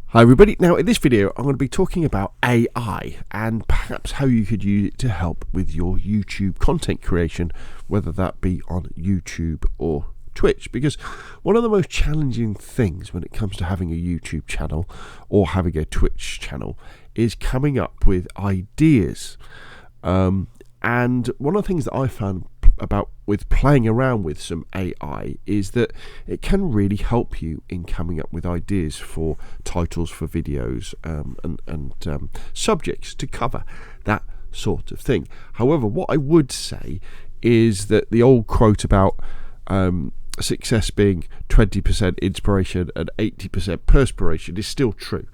Hi everybody, now in this video I'm going to be talking about AI and perhaps how you could use it to help with your YouTube content creation, whether that be on YouTube or Twitch, because one of the most challenging things when it comes to having a YouTube channel or having a Twitch channel is coming up with ideas. And one of the things that I found about with playing around with some AI is that it can really help you in coming up with ideas for titles for videos and subjects to cover, that sort of thing. However, what I would say is that the old quote about success being 20% inspiration and 80% perspiration is still true.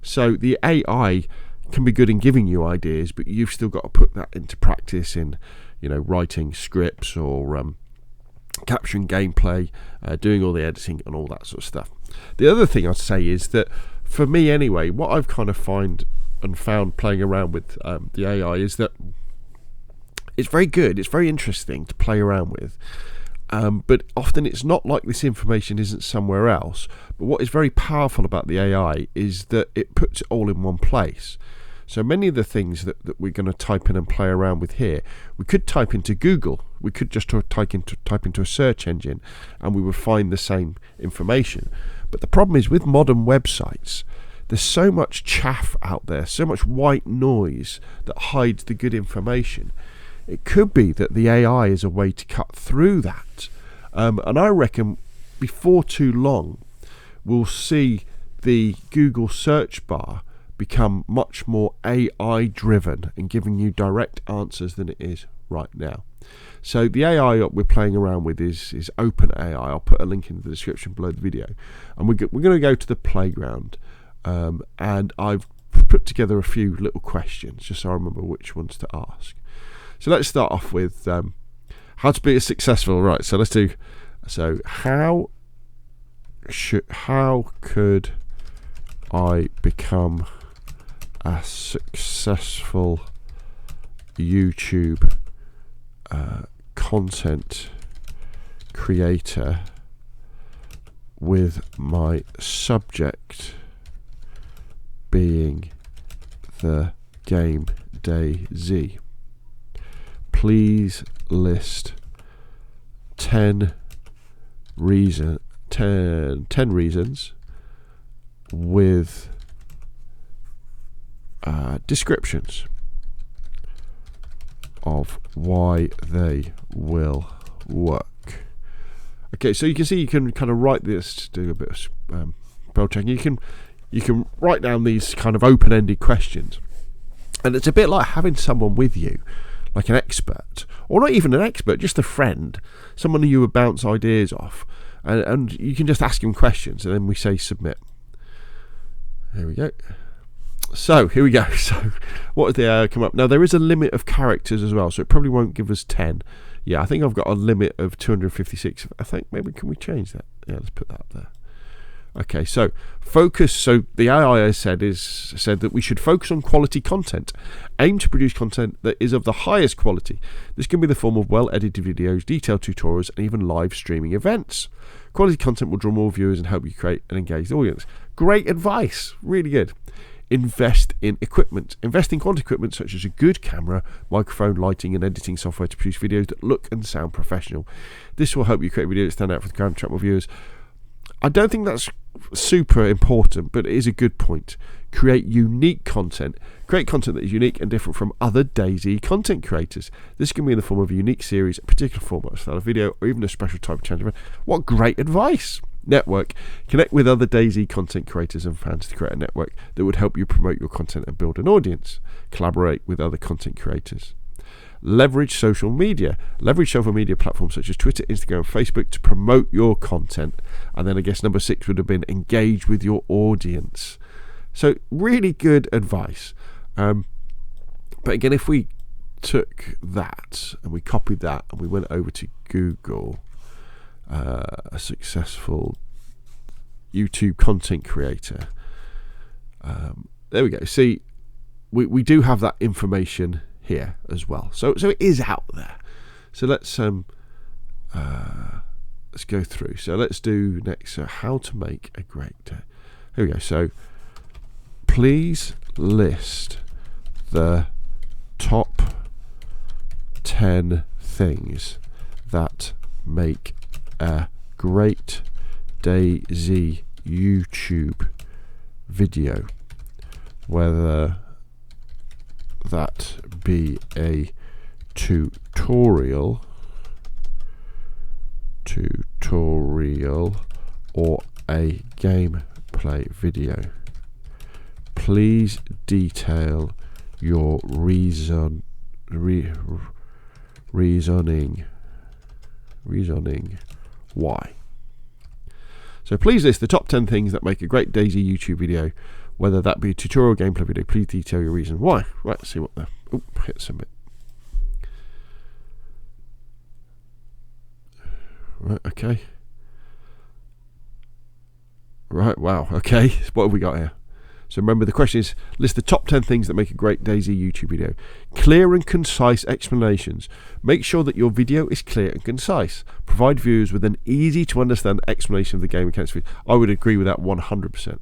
So the AI can be good in giving you ideas, but you've still got to put that into practice in, writing scripts or capturing gameplay, doing all the editing and all that sort of stuff. The other thing I'd say is that for me anyway, what I've kind of found playing around with the AI is that it's very good, it's very interesting to play around with. But often it's not like this information isn't somewhere else. But what is very powerful about the AI is that it puts it all in one place. So many of the things that we're going to type in and play around with here, we could type into Google. We could just type into a search engine and we would find the same information. But the problem is with modern websites, there's so much chaff out there, so much white noise that hides the good information. It could be that the AI is a way to cut through that. And I reckon before too long, we'll see the Google search bar become much more AI driven and giving you direct answers than it is right now. So the AI we're playing around with is OpenAI. I'll put a link in the description below the video. And we're going to go to the playground. And I've put together a few little questions just so I remember which ones to ask. So let's start off with how to be a successful. Right. So let's do. So how could I become a successful YouTube content creator with my subject being the game DayZ? Please list 10 reasons with descriptions of why they will work. Okay, so you can see you can kind of write this to do a bit of spell checking. You can write down these kind of open-ended questions, and it's a bit like having someone with you, like an expert, or not even an expert, just a friend, someone who you would bounce ideas off, and you can just ask him questions, and then we say submit. There we go. So here we go. So what did the come up? Now there is a limit of characters as well, so it probably won't give us 10. Yeah, I think I've got a limit of 256. I think maybe can we change that? Yeah, let's put that up there. Okay, so focus. So the AI said that we should focus on quality content. Aim to produce content that is of the highest quality. This can be the form of well-edited videos, detailed tutorials, and even live streaming events. Quality content will draw more viewers and help you create an engaged audience. Great advice, really good. Invest in equipment. Invest in quality equipment such as a good camera, microphone, lighting, and editing software to produce videos that look and sound professional. This will help you create videos that stand out for the crowd and attract more viewers. I don't think that's super important, but it is a good point. Create unique content. Create content that is unique and different from other DayZ content creators. This can be in the form of a unique series, a particular format, style of video, or even a special type of challenge event. What great advice! Network. Connect with other DayZ content creators and fans to create a network that would help you promote your content and build an audience. Collaborate with other content creators. Leverage social media. Leverage social media platforms such as Twitter, Instagram, and Facebook to promote your content. And then I guess number 6 would have been engage with your audience. So really good advice. But again, if we took that and we copied that and we went over to Google, a successful YouTube content creator. There we go. See, we do have that information here as well. So it is out there. So let's go through. So let's do next. So how to make a great. Here we go. So please list the top 10 things that make a great DayZ YouTube video, whether that be a tutorial or a gameplay video. Please detail your reasoning why. So please list the top 10 things that make a great DayZ YouTube video, whether that be a tutorial or gameplay video. Please detail your reason why. Right, let's see what the hit submit. Right, okay. Right, wow, okay. What have we got here? So remember, the question is, list the top 10 things that make a great DayZ YouTube video. Clear and concise explanations. Make sure that your video is clear and concise. Provide viewers with an easy to understand explanation of the game mechanics. I would agree with that 100%.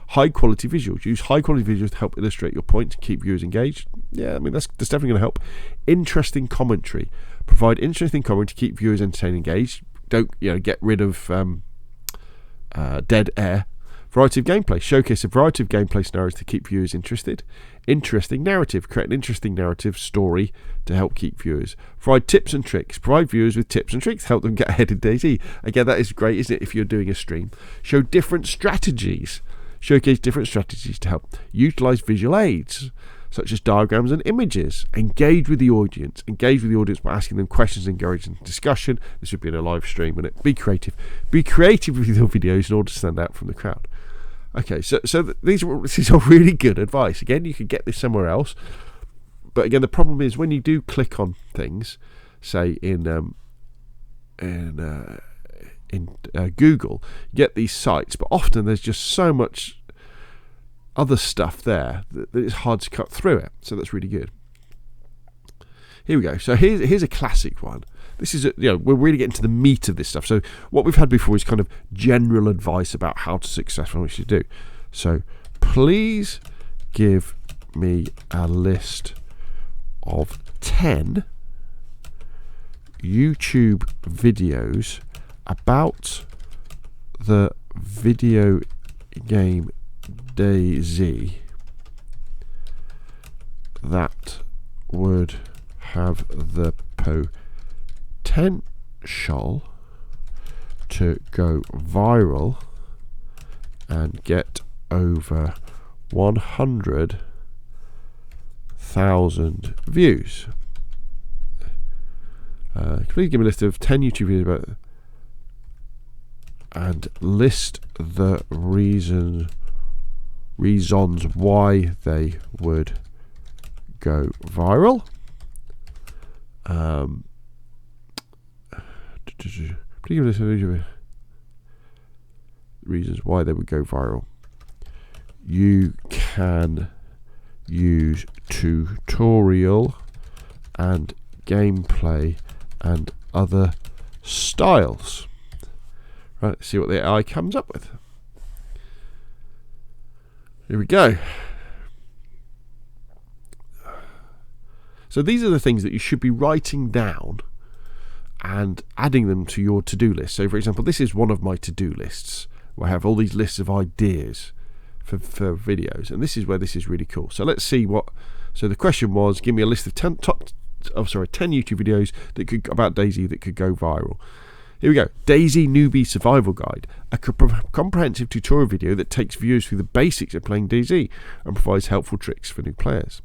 High quality visuals. Use high quality visuals to help illustrate your point and keep viewers engaged. Yeah, I mean, that's definitely going to help. Interesting commentary. Provide interesting commentary to keep viewers entertained and engaged. Don't get rid of dead air. Variety of gameplay. Showcase a variety of gameplay scenarios to keep viewers interested. Interesting narrative. Create an interesting narrative story to help keep viewers. Provide tips and tricks. Provide viewers with tips and tricks to help them get ahead in DayZ. Again, that is great, isn't it, if you're doing a stream. Show different strategies. Showcase different strategies to help. Utilize visual aids, such as diagrams and images. Engage with the audience. Engage with the audience by asking them questions and encouraging discussion. This would be in a live stream, wouldn't it? Be creative. Be creative with your videos in order to stand out from the crowd. Okay, so this is all really good advice. Again, you could get this somewhere else, but again, the problem is when you do click on things, say in Google, you get these sites, but often there's just so much other stuff there that it's hard to cut through it. So that's really good. Here we go. So here's a classic one. This is we're really getting to the meat of this stuff. So what we've had before is kind of general advice about how to successfully what you should do. So please give me a list of 10 YouTube videos about the video game DayZ that would have the potential to go viral and get over 100,000 views. Please give me a list of 10 YouTube videos about and list the reasons why they would go viral. Please give me a list of reasons why they would go viral. You can use tutorial and gameplay and other styles. Right, let's see what the AI comes up with. Here we go. So these are the things that you should be writing down and adding them to your to-do list. So for example, this is one of my to-do lists where I have all these lists of ideas for videos, and this is where this is really cool. So let's see what. So the question was, give me a list of 10 YouTube videos that could about DayZ that could go viral. Here we go. DayZ Newbie Survival Guide, a comprehensive tutorial video that takes viewers through the basics of playing DayZ and provides helpful tricks for new players.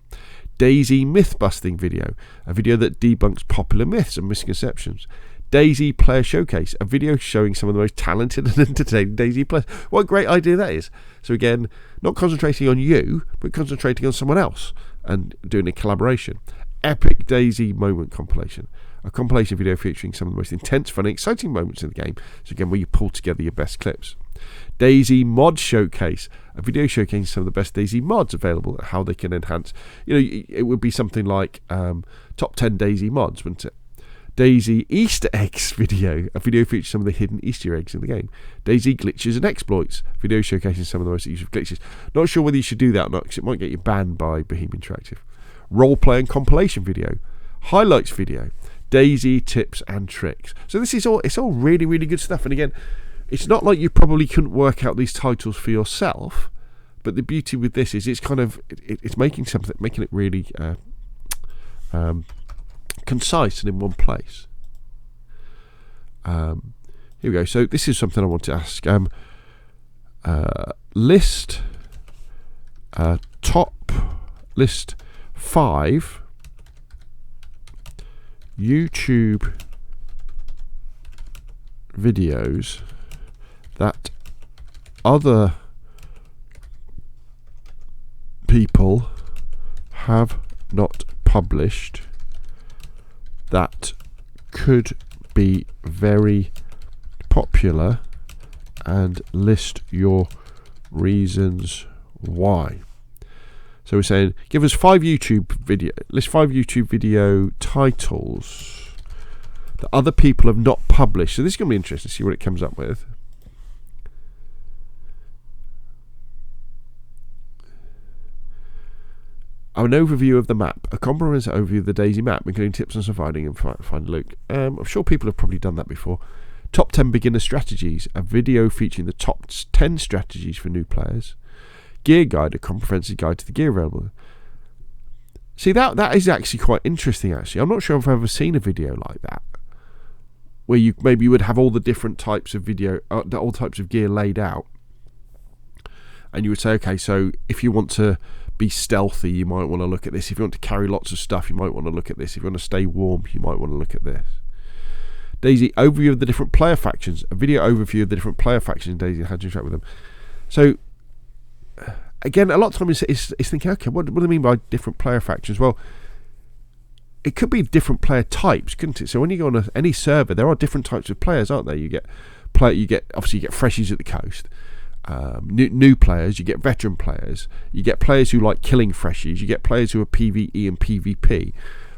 DayZ Myth Busting video, a video that debunks popular myths and misconceptions. DayZ Player Showcase, a video showing some of the most talented and entertaining DayZ players. What a great idea that is. So again, not concentrating on you, but concentrating on someone else and doing a collaboration. Epic DayZ Moment Compilation, a compilation video featuring some of the most intense, fun, and exciting moments in the game. So again, where you pull together your best clips. DayZ Mod Showcase, a video showcasing some of the best DayZ mods available and how they can enhance. It would be something like top 10 DayZ mods, wouldn't it? DayZ Easter eggs video, a video features some of the hidden Easter eggs in the game. DayZ glitches and exploits, video showcasing some of the most useful glitches. Not sure whether you should do that or not, because it might get you banned by Bohemian Interactive. Roleplay and compilation video, highlights video, DayZ tips and tricks. So this is it's all really, really good stuff. And again, it's not like you probably couldn't work out these titles for yourself, but the beauty with this is it's kind of it's making it really concise and in one place. Here we go. So this is something I want to ask. List 5 YouTube videos that other people have not published that could be very popular, and list your reasons why. So we're saying give us list 5 YouTube video titles that other people have not published. So this is going to be interesting to see what it comes up with. An overview of the map, a comprehensive overview of the DayZ map, including tips on surviving and find Luke. I'm sure people have probably done that before. Top 10 beginner strategies, a video featuring the top 10 strategies for new players. Gear guide, a comprehensive guide to the gear available. See, that is actually quite interesting, actually. I'm not sure if I've ever seen a video like that, where you would have all the different types of all types of gear laid out. And you would say, okay, so if you want to be stealthy, you might want to look at this. If you want to carry lots of stuff, you might want to look at this. If you want to stay warm, you might want to look at this. DayZ overview of the different player factions, a video overview of the different player factions in DayZ and how to interact with them. So again, a lot of times it's thinking, okay, what do they mean by different player factions? Well, it could be different player types, couldn't it? So when you go on any server, there are different types of players, aren't there? You get freshies at the coast. New players, you get veteran players, you get players who like killing freshies, you get players who are PvE and PvP.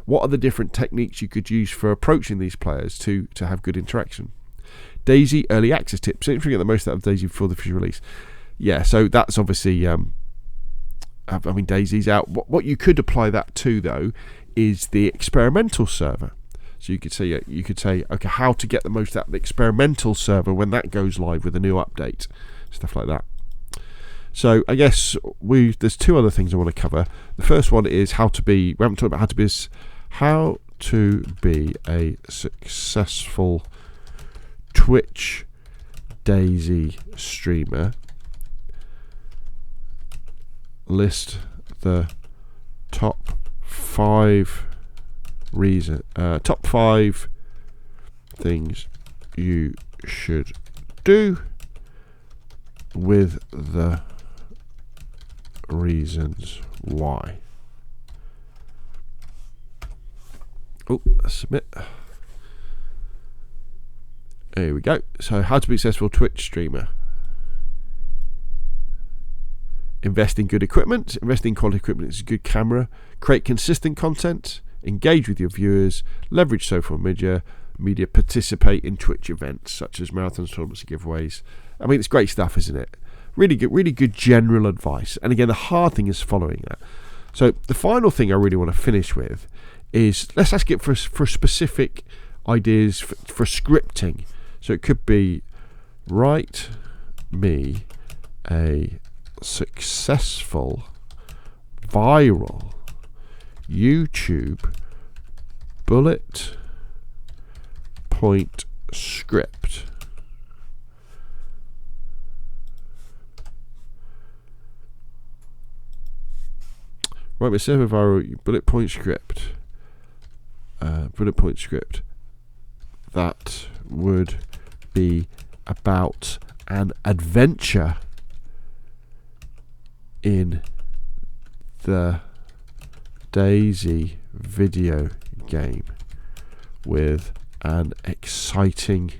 What are the different techniques you could use for approaching these players to have good interaction? DayZ early access tips, so if you get the most out of DayZ before the official release. Yeah, so that's obviously DayZ's out. What you could apply that to, though, is the experimental server. So you could say okay, how to get the most out of the experimental server when that goes live with a new update. Stuff like that. So I guess there's 2 other things I want to cover. The first one is we haven't talked about how to be a successful Twitch DayZ streamer. List the top 5 things you should do with the reasons why. Oh, submit. There we go. So, how to be a successful Twitch streamer. Invest in good equipment. Invest in quality equipment is a good camera. Create consistent content. Engage with your viewers. Leverage social media. Participate in Twitch events such as marathons, tournaments, and giveaways. I mean, it's great stuff, isn't it? Really good general advice. And again, the hard thing is following that. So the final thing I really want to finish with is let's ask it for specific ideas for scripting. So it could be write me a successful viral YouTube bullet point script. Write me a successful viral bullet point script. That would be about an adventure in the DayZ video game with an exciting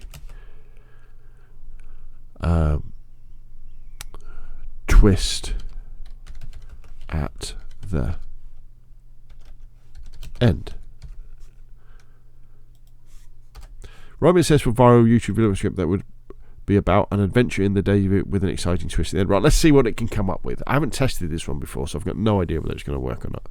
twist at the end. Write me a successful viral YouTube video script that would be about an adventure in the DayZ with an exciting twist at the end. Right, let's see what it can come up with. I haven't tested this one before, so I've got no idea whether it's going to work or not.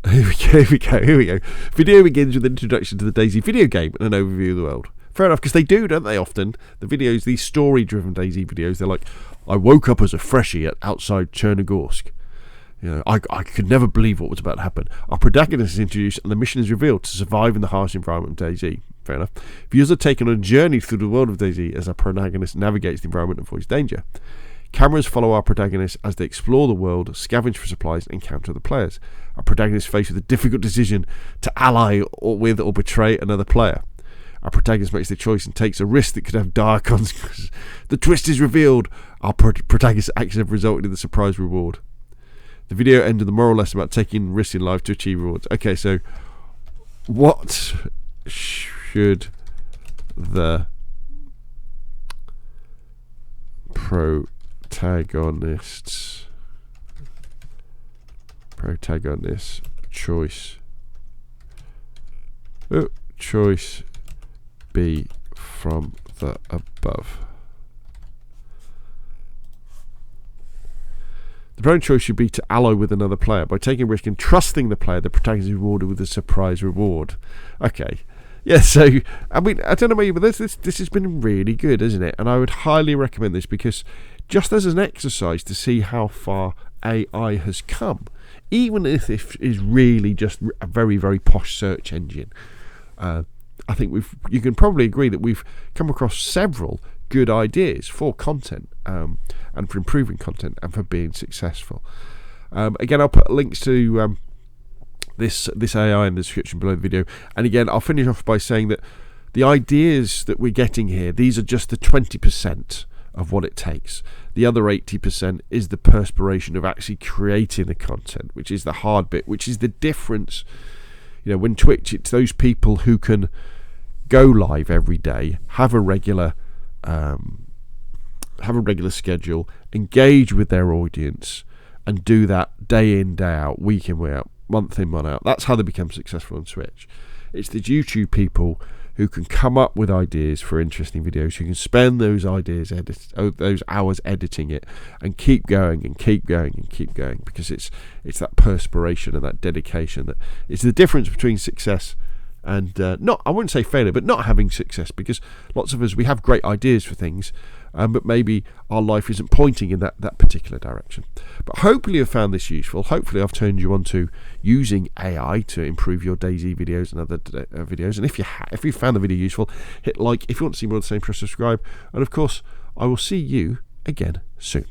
Here we go. Video begins with an introduction to the DayZ video game and an overview of the world. Fair enough, because they do, don't they, often? The videos, these story-driven DayZ videos, they're like, I woke up as a freshie outside Chernogorsk. You know, I could never believe what was about to happen. Our protagonist is introduced and the mission is revealed to survive in the harsh environment of DayZ. Fair enough. Viewers are taken on a journey through the world of DayZ as our protagonist navigates the environment and avoids danger. Cameras follow our protagonists as they explore the world, scavenge for supplies, and encounter the players. Our protagonist is faced with a difficult decision to ally with or betray another player. Our protagonist makes the choice and takes a risk that could have dire consequences. The twist is revealed. Our protagonist's actions have resulted in the surprise reward. The video ends with the moral lesson about taking risks in life to achieve rewards. Okay, so what should the protagonist's choice be from the above? The prone choice should be to ally with another player. By taking a risk and trusting the player, the protagonist is rewarded with a surprise reward. Okay. Yeah, so, I mean, I don't know about you, but this has been really good, isn't it? And I would highly recommend this because just as an exercise to see how far AI has come, even if it is really just a very, very posh search engine, I think you can probably agree that we've come across several good ideas for content and for improving content and for being successful. Again, I'll put links to this AI in the description below the video. And again, I'll finish off by saying that the ideas that we're getting here, these are just the 20% of what it takes. The other 80% is the perspiration of actually creating the content, which is the hard bit, which is the difference. You know, when Twitch, it's those people who can go live every day, have a regular schedule, engage with their audience, and do that day in, day out, week in, way out, month in, month out. That's how they become successful on Twitch. It's the YouTube people who can come up with ideas for interesting videos, who can spend those those hours editing it, and keep going and keep going and keep going, because it's that perspiration and that dedication that is the difference between success and not, I wouldn't say failure, but not having success. Because lots of us, we have great ideas for things, but maybe our life isn't pointing in that particular direction. But hopefully you've found this useful. Hopefully I've turned you on to using AI to improve your DayZ videos and other videos. And if you found the video useful, hit like. If you want to see more of the same, press subscribe. And of course, I will see you again soon.